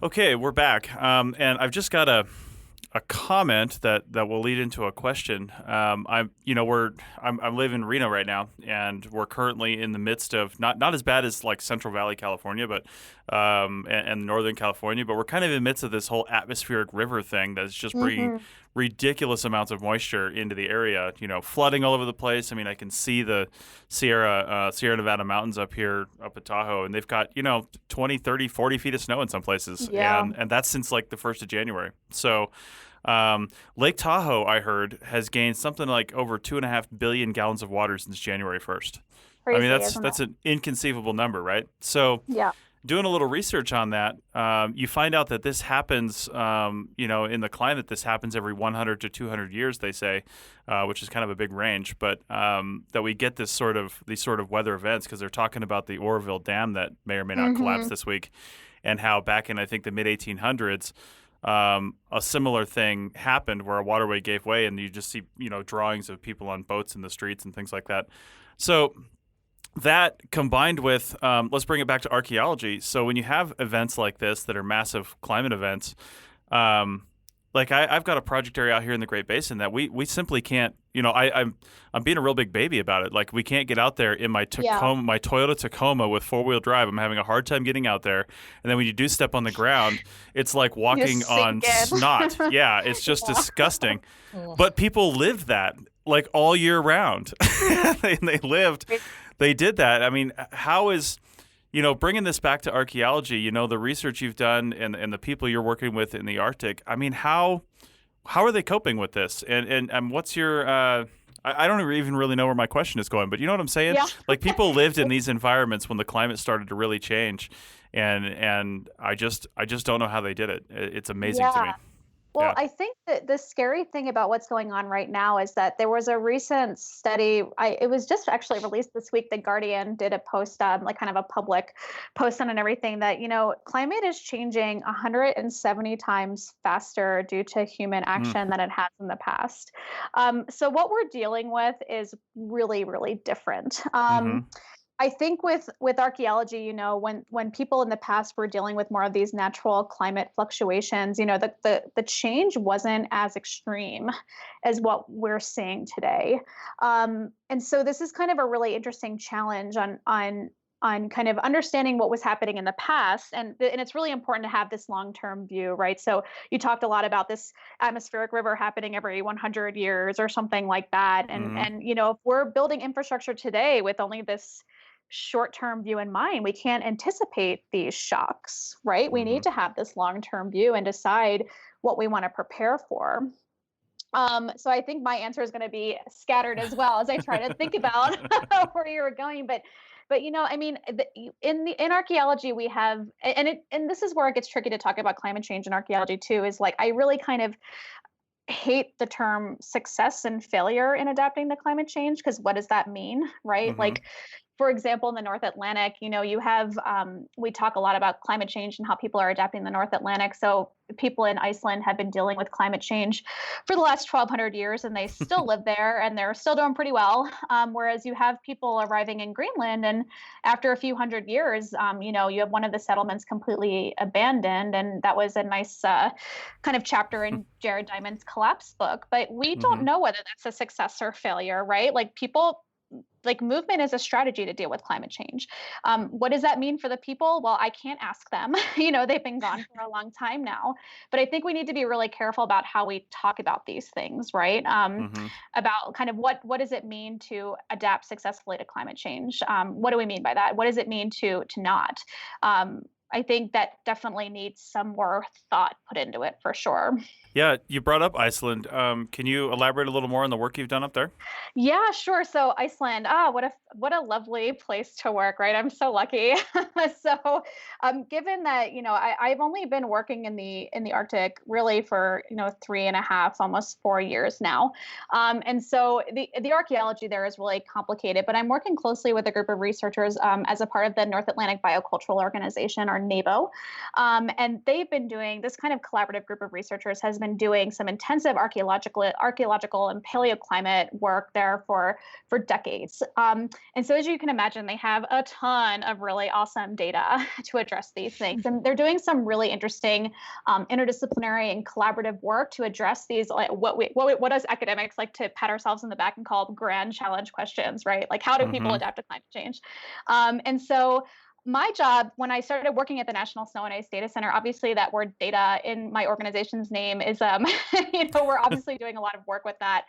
Okay, we're back, and I've just got a comment that will lead into a question. I'm living in Reno right now, and we're currently in the midst of not as bad as like Central Valley, California, but and Northern California, but we're kind of in the midst of this whole atmospheric river thing that's just bringing ridiculous amounts of moisture into the area. Flooding all over the place. I mean, I can see the Sierra Nevada mountains up here, up at Tahoe, and they've got 20, 30, 40 feet of snow in some places, and that's since like the 1st of January. So. Lake Tahoe, I heard, has gained something like over 2.5 billion gallons of water since January 1st. Crazy, I mean, that's an inconceivable number, right? So, doing a little research on that, you find out that this happens, in the climate, this happens every 100 to 200 years, they say, which is kind of a big range, but that we get these sort of weather events because they're talking about the Oroville Dam that may or may not collapse this week, and how back in, I think, the mid-1800s, a similar thing happened where a waterway gave way, and you just see, drawings of people on boats in the streets and things like that. So that combined with, let's bring it back to archaeology. So when you have events like this that are massive climate events, like I've got a project area out here in the Great Basin that we simply can't, I'm being a real big baby about it. Like we can't get out there in my my Toyota Tacoma with 4-wheel drive. I'm having a hard time getting out there. And then when you do step on the ground, it's like walking on snot. Yeah, it's just disgusting. But people live that like all year round. They did that. I mean, how is... bringing this back to archaeology, the research you've done and the people you're working with in the Arctic, I mean, how are they coping with this? And what's your, I don't even really know where my question is going, but you know what I'm saying? Yeah. Like people lived in these environments when the climate started to really change, and I just don't know how they did it. It's amazing to me. Well, Yeah. I think that the scary thing about what's going on right now is that there was a recent study. It was just actually released this week. The Guardian did a post, like kind of a public post on and everything, that climate is changing 170 times faster due to human action than it has in the past. So what we're dealing with is really, really different. I think with archaeology, when people in the past were dealing with more of these natural climate fluctuations, the change wasn't as extreme as what we're seeing today. And so this is kind of a really interesting challenge on kind of understanding what was happening in the past. And it's really important to have this long-term view, right? So you talked a lot about this atmospheric river happening every 100 years or something like that. And if we're building infrastructure today with only this short-term view in mind, we can't anticipate these shocks, right? We need to have this long-term view and decide what we want to prepare for. So I think my answer is going to be scattered as well as I try to think about where you were going. But I mean, in archaeology we have, and this is where it gets tricky to talk about climate change in archaeology too. Is like I really kind of hate the term success and failure in adapting to climate change, because what does that mean, right? Like, for example, in the North Atlantic, you have, we talk a lot about climate change and how people are adapting the North Atlantic. So people in Iceland have been dealing with climate change for the last 1,200 years, and they still live there and they're still doing pretty well. Whereas you have people arriving in Greenland, and after a few hundred years, you have one of the settlements completely abandoned. And that was a nice kind of chapter in Jared Diamond's Collapse book. But we don't know whether that's a success or failure, right? Like movement is a strategy to deal with climate change. What does that mean for the people? Well, I can't ask them. They've been gone for a long time now. But I think we need to be really careful about how we talk about these things, right? About kind of what does it mean to adapt successfully to climate change? What do we mean by that? What does it mean to not? I think that definitely needs some more thought put into it for sure. Yeah, you brought up Iceland. Can you elaborate a little more on the work you've done up there? Yeah, sure. So Iceland, what a lovely place to work, right? I'm so lucky. So, given that I've only been working in the Arctic really for 3.5, almost 4 years now, and so the archaeology there is really complicated. But I'm working closely with a group of researchers as a part of the North Atlantic Biocultural Organization, or NABO, and they've been doing this kind of collaborative group of researchers has been doing some intensive archaeological and paleoclimate work there for decades. And so as you can imagine, they have a ton of really awesome data to address these things. And they're doing some really interesting interdisciplinary and collaborative work to address these, like what us academics like to pat ourselves in the back and call them grand challenge questions, right? Like how do people adapt to climate change? And so my job, when I started working at the National Snow and Ice Data Center, obviously that word data in my organization's name is, we're obviously doing a lot of work with that.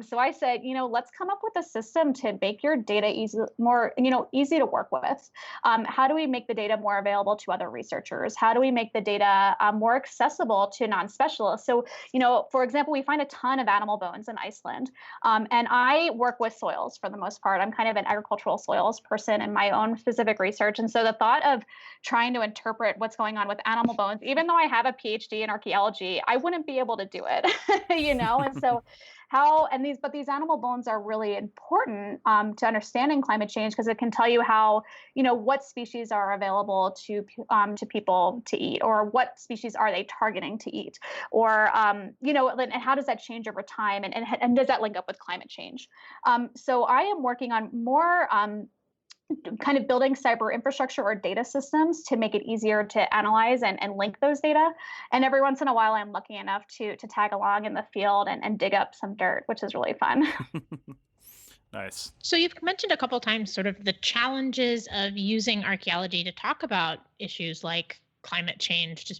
So I said, let's come up with a system to make your data easy to work with. How do we make the data more available to other researchers? How do we make the data more accessible to non-specialists? So, for example, we find a ton of animal bones in Iceland. And I work with soils for the most part. I'm kind of an agricultural soils person in my own specific research. And so the thought of trying to interpret what's going on with animal bones, even though I have a PhD in archaeology, I wouldn't be able to do it, And so these animal bones are really important to understanding climate change, because it can tell you how, what species are available to people to eat, or what species are they targeting to eat, or, and how does that change over time, and does that link up with climate change? So I am working on more kind of building cyber infrastructure or data systems to make it easier to analyze and link those data. And every once in a while, I'm lucky enough to tag along in the field and dig up some dirt, which is really fun. Nice. So you've mentioned a couple of times sort of the challenges of using archaeology to talk about issues like climate change.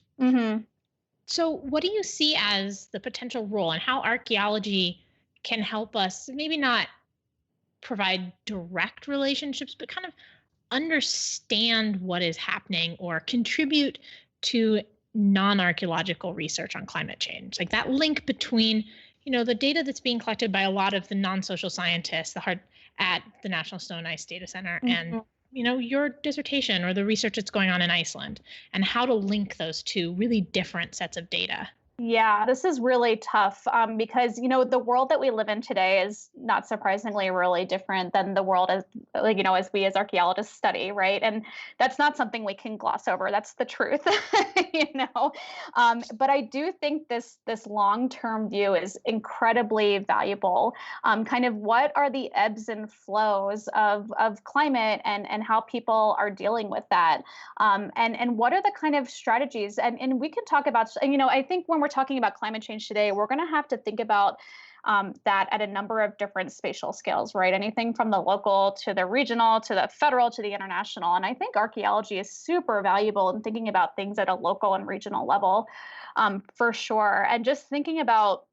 So what do you see as the potential role, and how archaeology can help us maybe not provide direct relationships, but kind of understand what is happening or contribute to non-archaeological research on climate change? Like that link between, the data that's being collected by a lot of the non-social scientists, at the National Snow and Ice Data Center, and your dissertation or the research that's going on in Iceland, and how to link those two really different sets of data. Yeah, this is really tough because, the world that we live in today is not surprisingly really different than the world as we as archaeologists study, right? And that's not something we can gloss over. That's the truth, But I do think this long-term view is incredibly valuable. Kind of what are the ebbs and flows of climate and how people are dealing with that, and what are the kind of strategies? And we can talk about, I think when we're talking about climate change today, we're going to have to think about that at a number of different spatial scales, right? Anything from the local to the regional to the federal to the international. And I think archaeology is super valuable in thinking about things at a local and regional level, for sure. And just thinking about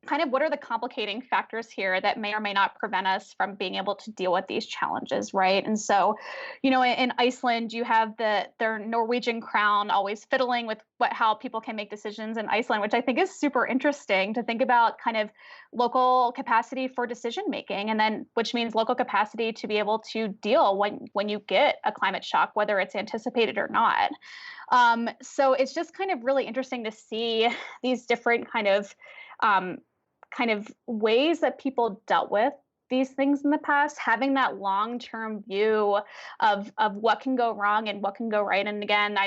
kind of what are the complicating factors here that may or may not prevent us from being able to deal with these challenges, right? And so, in Iceland, you have their Norwegian crown always fiddling with how people can make decisions in Iceland, which I think is super interesting to think about kind of local capacity for decision making, and then which means local capacity to be able to deal when you get a climate shock, whether it's anticipated or not. So it's just kind of really interesting to see these different kind of ways that people dealt with these things in the past, having that long-term view of what can go wrong and what can go right. And again,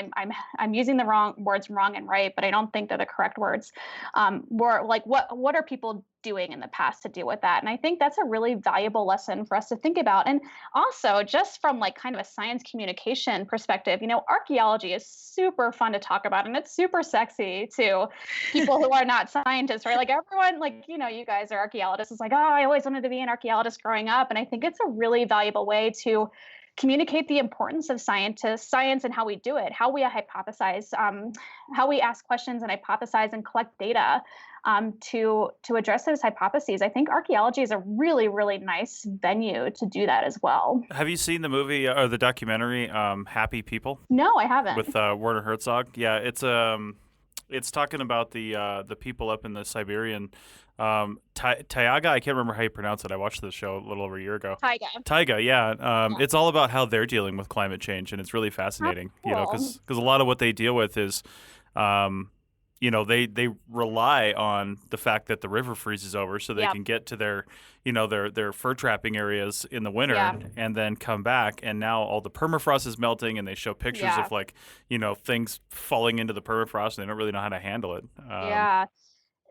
I'm using the wrong words, wrong and right, but I don't think they're the correct words. More like what are people doing in the past to deal with that? And I think that's a really valuable lesson for us to think about. And also, just from like kind of a science communication perspective, archaeology is super fun to talk about, and it's super sexy to people who are not scientists, right? Like everyone, like, you guys are archaeologists. It's like, oh, I always wanted to be an archaeologist growing up. And I think it's a really valuable way to communicate the importance of science and how we do it, how we hypothesize, how we ask questions and hypothesize and collect data to address those hypotheses. I think archaeology is a really, really nice venue to do that as well. Have you seen the movie or the documentary Happy People? No, I haven't. With Werner Herzog? Yeah, it's talking about the people up in the Siberian taiga. I can't remember how you pronounce it. I watched this show a little over a year ago. Taiga, yeah. It's all about how they're dealing with climate change, and it's really fascinating. Cool. Because a lot of what they deal with is, they rely on the fact that the river freezes over, so they can get to their fur trapping areas in the winter, and then come back. And now all the permafrost is melting, and they show pictures of things falling into the permafrost, and they don't really know how to handle it.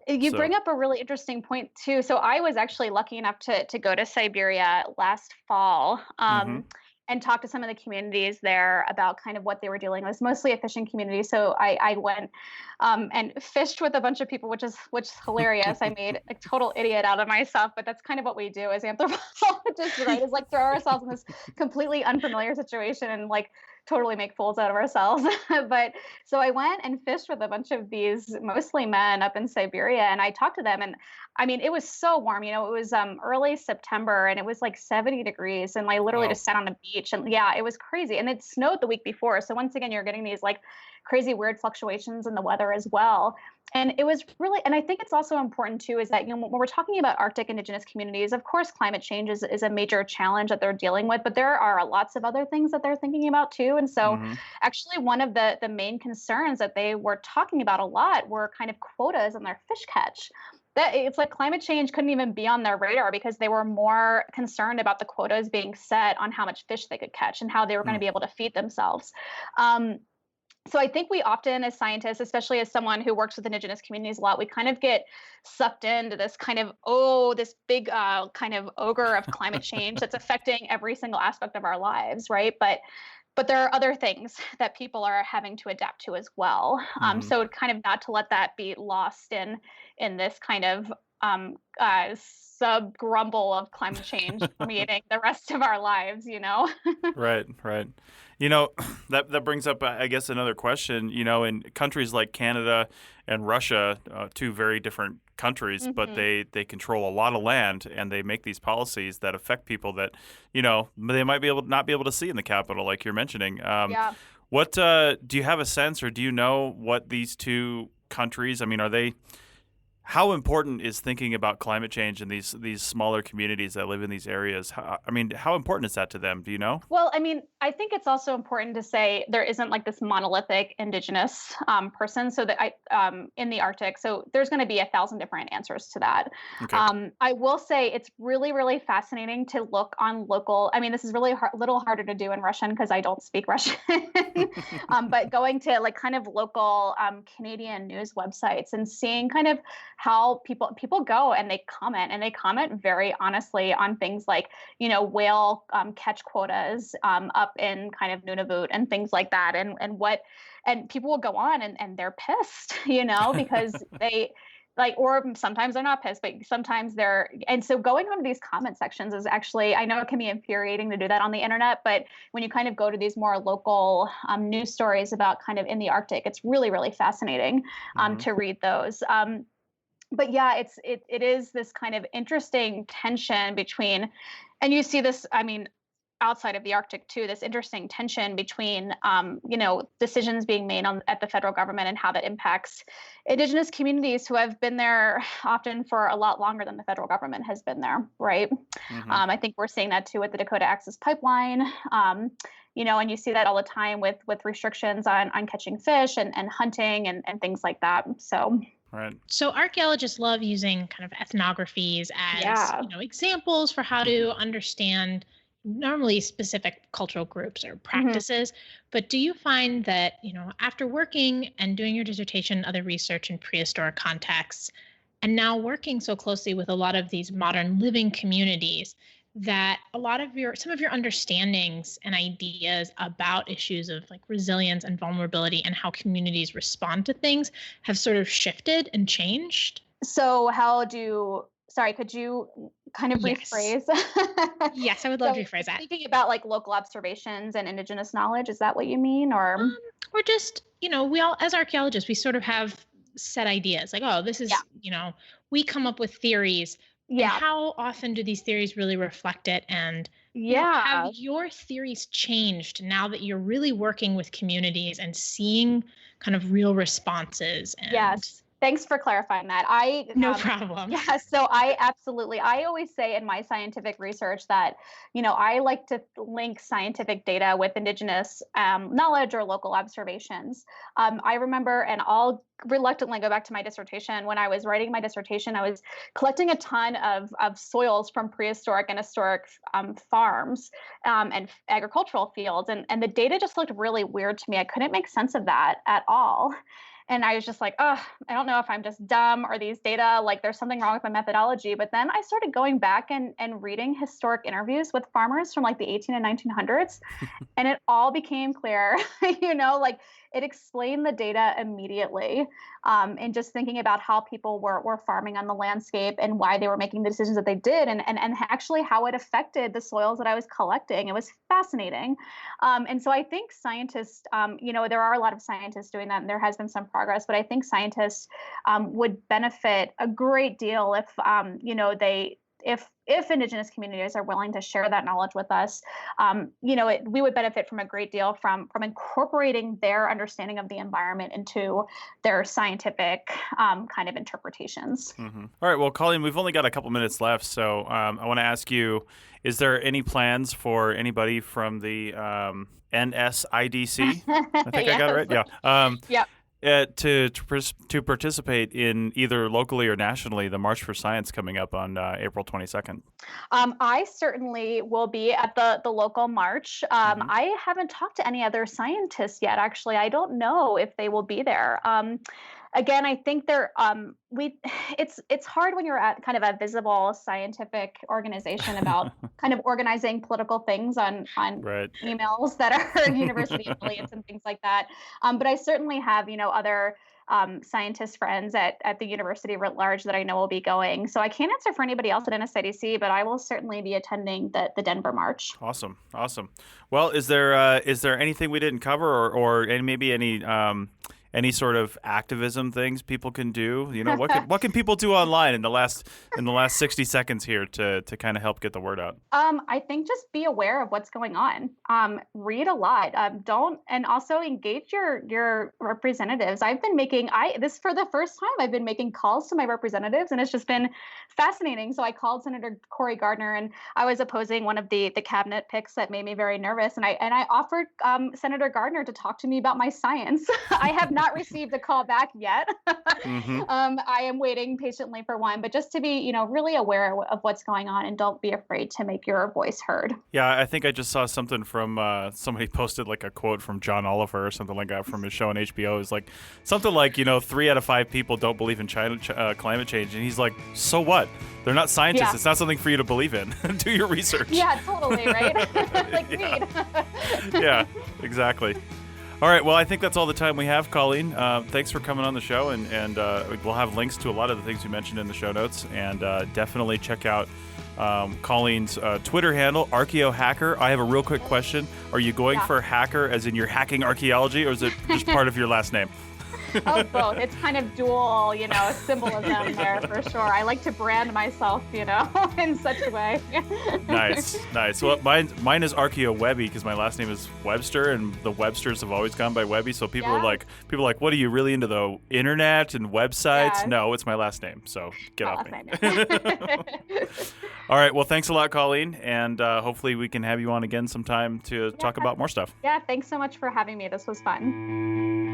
You bring up a really interesting point too. So I was actually lucky enough to go to Siberia last fall and talk to some of the communities there about kind of what they were dealing with. Mostly a fishing community. So I went and fished with a bunch of people, which is hilarious. I made a total idiot out of myself, but that's kind of what we do as anthropologists, right? Is like throw ourselves in this completely unfamiliar situation and like totally make fools out of ourselves. But so I went and fished with a bunch of these mostly men up in Siberia, and I talked to them, and I mean, it was so warm, it was early September, and it was like 70 degrees, and I literally just sat on the beach, and it was crazy. And it snowed the week before. So once again, you're getting these like crazy weird fluctuations in the weather as well. And it was really, and I think it's also important too, is that, when we're talking about Arctic indigenous communities, of course, climate change is a major challenge that they're dealing with, but there are lots of other things that they're thinking about too. And so actually one of the main concerns that they were talking about a lot were kind of quotas on their fish catch. That it's like climate change couldn't even be on their radar because they were more concerned about the quotas being set on how much fish they could catch and how they were going to be able to feed themselves. So I think we often, as scientists, especially as someone who works with indigenous communities a lot, we kind of get sucked into this kind of, this big kind of ogre of climate change that's affecting every single aspect of our lives, right? But there are other things that people are having to adapt to as well. So kind of not to let that be lost in this kind of sub grumble of climate change permeating the rest of our lives, Right. That brings up, I guess, another question. In countries like Canada and Russia, two very different countries, but they control a lot of land, and they make these policies that affect people that, they might not be able to see in the capital, like you're mentioning. What do you have a sense, or do you know what these two countries? I mean, how important is thinking about climate change in these smaller communities that live in these areas? How important is that to them? Do you know? Well, I mean, I think it's also important to say there isn't like this monolithic indigenous person. So that in the Arctic, so there's going to be 1,000 different answers to that. Okay. I will say it's really, really fascinating to look on local. I mean, this is really little harder to do in Russian because I don't speak Russian. But going to like kind of local Canadian news websites and seeing kind of how people go and they comment very honestly on things like, whale catch quotas up in kind of Nunavut and things like that, and people will go on and they're pissed, because they like, or sometimes they're not pissed, but sometimes they're, and so going onto these comment sections is actually, I know it can be infuriating to do that on the internet, but when you kind of go to these more local news stories about kind of in the Arctic, it's really, really fascinating to read those. But yeah, it is this kind of interesting tension between, and you see this, I mean, outside of the Arctic too, this interesting tension between, decisions being made at the federal government and how that impacts indigenous communities who have been there often for a lot longer than the federal government has been there, right? I think we're seeing that too with the Dakota Access Pipeline, and you see that all the time with restrictions on catching fish and hunting and things like that. So. Right. So archaeologists love using kind of ethnographies as examples for how to understand normally specific cultural groups or practices. But do you find that, after working and doing your dissertation, other research in prehistoric contexts, and now working so closely with a lot of these modern living communities, that a lot of some of your understandings and ideas about issues of like resilience and vulnerability and how communities respond to things have sort of shifted and changed? So could you kind of rephrase? Yes, I would love to rephrase that. Thinking about like local observations and indigenous knowledge, is that what you mean? Or just, we all, as archaeologists, we sort of have set ideas like, oh, this is, we come up with theories. Yeah. And how often do these theories really reflect it? And have your theories changed now that you're really working with communities and seeing kind of real responses? Yes. Thanks for clarifying that. No problem. Yeah, so I always say in my scientific research that, I like to link scientific data with indigenous knowledge or local observations. I remember, and I'll reluctantly go back to my dissertation. When I was writing my dissertation, I was collecting a ton of soils from prehistoric and historic farms and agricultural fields. And the data just looked really weird to me. I couldn't make sense of that at all. And I was just like, I don't know if I'm just dumb or these data, like there's something wrong with my methodology. But then I started going back and reading historic interviews with farmers from like the 18 and 1900s. And it all became clear, like it explained the data immediately. And just thinking about how people were farming on the landscape and why they were making the decisions that they did and actually how it affected the soils that I was collecting. It was fascinating. And so I think scientists, there are a lot of scientists doing that and there has been some progress, but I think scientists would benefit a great deal if indigenous communities are willing to share that knowledge with us. We would benefit from a great deal from incorporating their understanding of the environment into their scientific kind of interpretations. All right. Well, Colleen, we've only got a couple minutes left, so I want to ask you: is there any plans for anybody from the NSIDC? I think I got it right. Yeah. Yeah. To participate in either locally or nationally the March for Science coming up on April 22nd? I certainly will be at the local march. I haven't talked to any other scientists yet, actually. I don't know if they will be there. Again, I think it's hard when you're at kind of a visible scientific organization about kind of organizing political things on emails that are university affiliates and things like that. But I certainly have, other scientist friends at the university writ large that I know will be going. So I can't answer for anybody else at NSIDC, but I will certainly be attending the Denver March. Awesome. Well, is there anything we didn't cover or maybe any any sort of activism things people can do? You know, what can people do online in the last 60 seconds here to kind of help get the word out? I think just be aware of what's going on. Read a lot. And also engage your representatives. I've been making this for the first time. I've been making calls to my representatives, and it's just been fascinating. So I called Senator Cory Gardner, and I was opposing one of the cabinet picks that made me very nervous. And I offered Senator Gardner to talk to me about my science. I have not received a call back yet. Mm-hmm. I am waiting patiently for one, but just to be, really aware of what's going on, and don't be afraid to make your voice heard. Yeah, I think I just saw something from somebody posted like a quote from John Oliver or something like that from his show on HBO. It's like something like, 3 out of 5 people don't believe in climate change. And he's like, so what? They're not scientists. Yeah. It's not something for you to believe in. Do your research. Yeah, totally, right? Read. Yeah, exactly. All right, well, I think that's all the time we have, Colleen. Thanks for coming on the show, and we'll have links to a lot of the things you mentioned in the show notes, and definitely check out Colleen's Twitter handle, Archaeohacker. I have a real quick question. Are you going for hacker as in you're hacking archaeology, or is it just part of your last name? Oh, both. It's kind of dual, symbolism there for sure. I like to brand myself, in such a way. Nice. Well, mine is Archeo Webby because my last name is Webster, and the Websters have always gone by Webby. So people are like, what are you really into the internet and websites? Yeah. No, it's my last name. So get off me. All right. Well, thanks a lot, Colleen, and hopefully we can have you on again sometime to talk about more stuff. Yeah. Thanks so much for having me. This was fun.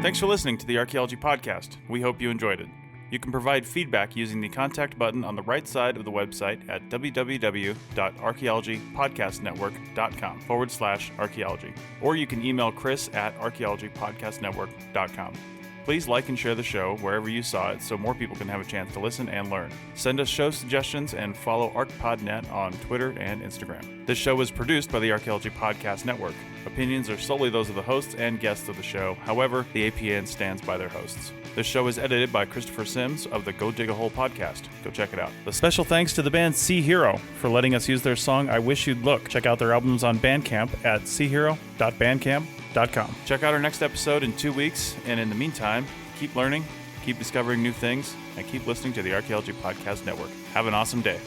Thanks for listening to the Archaeology Podcast. We hope you enjoyed it. You can provide feedback using the contact button on the right side of the website at www.archaeologypodcastnetwork.com/archaeology. Or you can email Chris at archaeologypodcastnetwork.com. Please like and share the show wherever you saw it so more people can have a chance to listen and learn. Send us show suggestions and follow ArcPodNet on Twitter and Instagram. This show was produced by the Archaeology Podcast Network. Opinions are solely those of the hosts and guests of the show. However, the APN stands by their hosts. This show is edited by Christopher Sims of the Go Dig a Hole podcast. Go check it out. A special thanks to the band Sea Hero for letting us use their song I Wish You'd Look. Check out their albums on Bandcamp at seahero.bandcamp.com. Check out our next episode in 2 weeks, and in the meantime, keep learning, keep discovering new things, and keep listening to the Archaeology Podcast Network. Have an awesome day.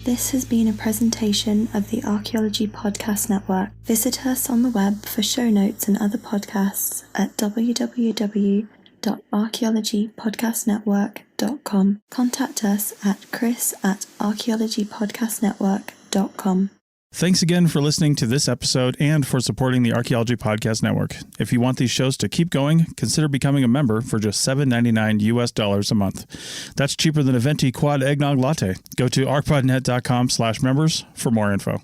This has been a presentation of the Archaeology Podcast Network. Visit us on the web for show notes and other podcasts at www.archaeologypodcastnetwork.com. Contact us at chris@archaeologypodcastnetwork.com. Thanks again for listening to this episode and for supporting the Archaeology Podcast Network. If you want these shows to keep going, consider becoming a member for just $7.99 a month. That's cheaper than a venti quad eggnog latte. Go to arcpodnet.com/members for more info.